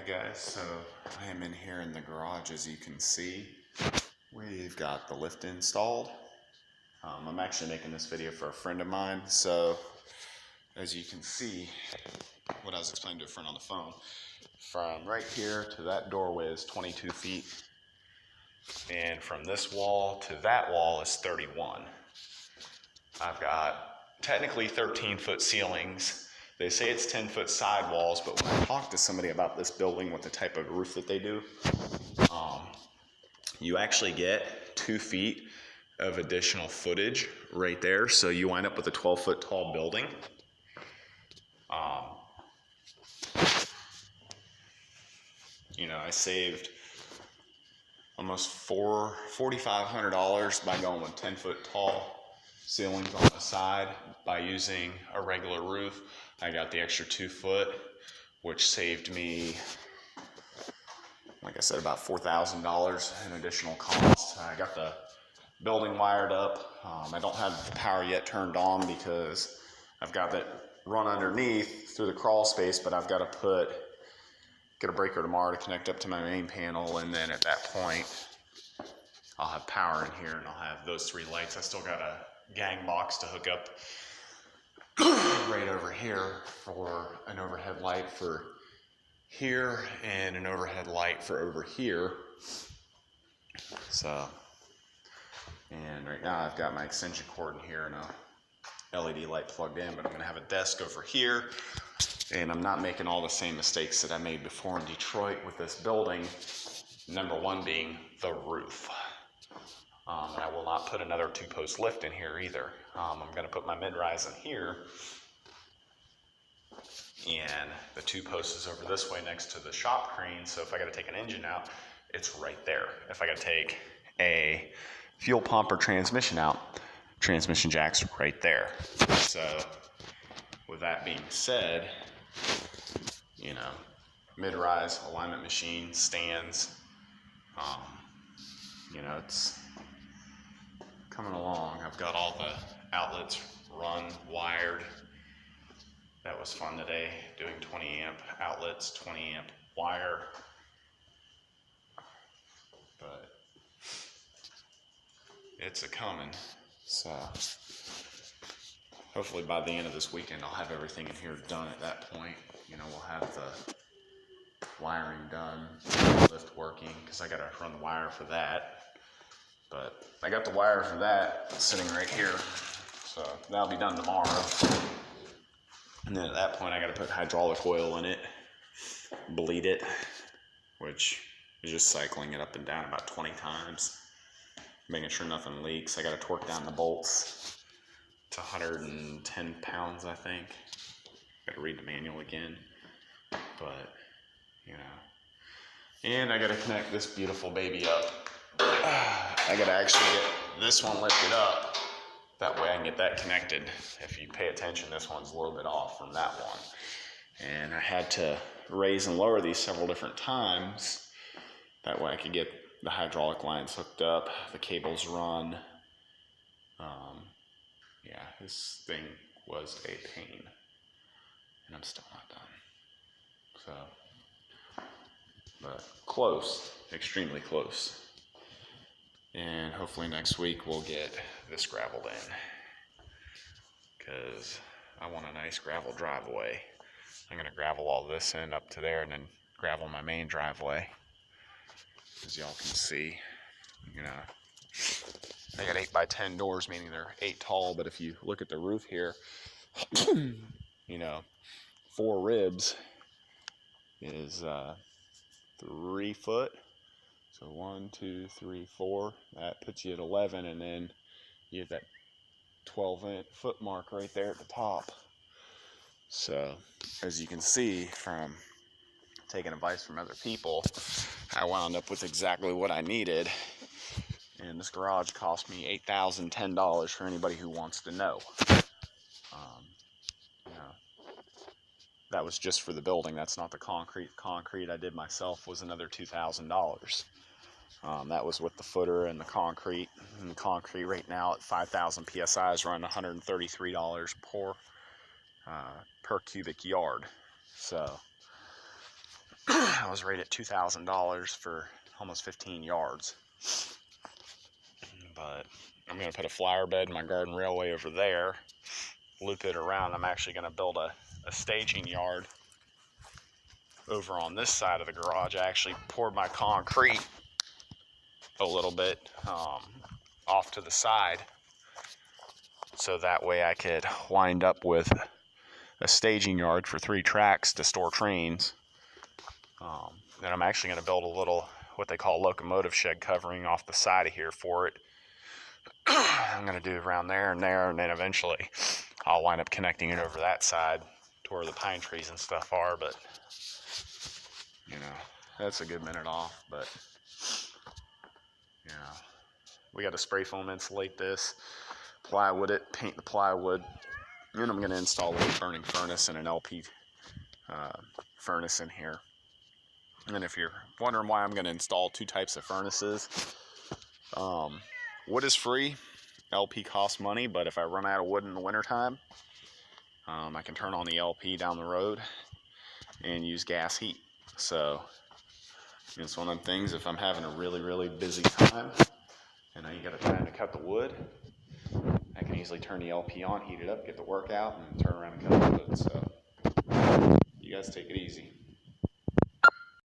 Alright guys, so I am in here in the garage. As you can see, we've got the lift installed. I'm actually making this video for a friend of mine, so as you can see, what I was explaining to a friend on the phone, from right here to that doorway is 22 feet, and from this wall to that wall is 31. I've got technically 13-foot ceilings. They say it's 10-foot sidewalls, but when I talked to somebody about this building with the type of roof that they do, you actually get 2 feet of additional footage right there, so you wind up with a 12-foot tall building. I saved almost $4,500 by going with 10-foot tall ceilings on the side. By using a regular roof, I got the extra 2 foot, which saved me, like I said, about $4,000 in additional costs. I got the building wired up. I don't have the power yet turned on because I've got that run underneath through the crawl space, but I've got to get a breaker tomorrow to connect up to my main panel, and then at that point I'll have power in here and I'll have those 3 lights. I still got a gang box to hook up right over here for an overhead light for here and an overhead light for over here. So, and right now I've got my extension cord in here and a LED light plugged in, but I'm gonna have a desk over here, and I'm not making all the same mistakes that I made before in Detroit with this building. Number one being the roof. And I will not put another 2-post lift in here either. I'm gonna put my mid-rise in here, and the 2 posts is over this way next to the shop crane, so if I gotta take an engine out, it's right there. If I gotta take a fuel pump or transmission out, transmission jack's right there. So with that being said, mid-rise, alignment machine, stands, it's coming along. I've got all the outlets run, wired. That was fun today, doing 20 amp outlets, 20 amp wire. But it's a coming. So hopefully by the end of this weekend I'll have everything in here done at that point. We'll have the wiring done, lift working, because I gotta run the wire for that. But I got the wire for that sitting right here, so that'll be done tomorrow. And then at that point I gotta put hydraulic oil in it, bleed it, which is just cycling it up and down about 20 times, making sure nothing leaks. I gotta torque down the bolts to 110 pounds, I think. Gotta read the manual again, but and I gotta connect this beautiful baby up. I gotta actually get this one lifted up, that way I can get that connected. If you pay attention, this one's a little bit off from that one, and I had to raise and lower these several different times, that way I could get the hydraulic lines hooked up, the cables run. This thing was a pain, and I'm still not done. So, but close, extremely close. And hopefully next week we'll get this gravelled in, because I want a nice gravel driveway. I'm going to gravel all this in up to there and then gravel my main driveway. As y'all can see, I got 8x10 doors, meaning they're 8 tall, but if you look at the roof here, 4 ribs is 3 foot. So 1, 2, 3, 4. That puts you at 11, and then you have that 12-foot mark right there at the top. So as you can see from taking advice from other people, I wound up with exactly what I needed. And this garage cost me $8,010 for anybody who wants to know. That was just for the building. That's not the concrete. Concrete I did myself was another $2,000. That was with the footer and the concrete. And the concrete right now at 5,000 PSI is running $133 per cubic yard. So I was rated $2,000 for almost 15 yards. But I'm going to put a flower bed in my garden railway over there, loop it around. I'm actually going to build a staging yard over on this side of the garage. I actually poured my concrete a little bit off to the side, so that way I could wind up with a staging yard for 3 tracks to store trains. Then I'm actually going to build a little, what they call locomotive shed covering off the side of here for it. I'm going to do around there, and then eventually I'll wind up connecting it over that side to where the pine trees and stuff are. But, you know, that's a good minute off. But, you know, we got to spray foam insulate this, plywood it, paint the plywood. Then I'm going to install a wood burning furnace and an LP furnace in here. And if you're wondering why I'm going to install 2 types of furnaces, wood is free, LP costs money, but if I run out of wood in the wintertime, I can turn on the LP down the road and use gas heat. So it's one of them things, if I'm having a really, really busy time and you got time to cut the wood, I can easily turn the LP on, heat it up, get the work out, and turn around and cut the wood. So you guys take it easy.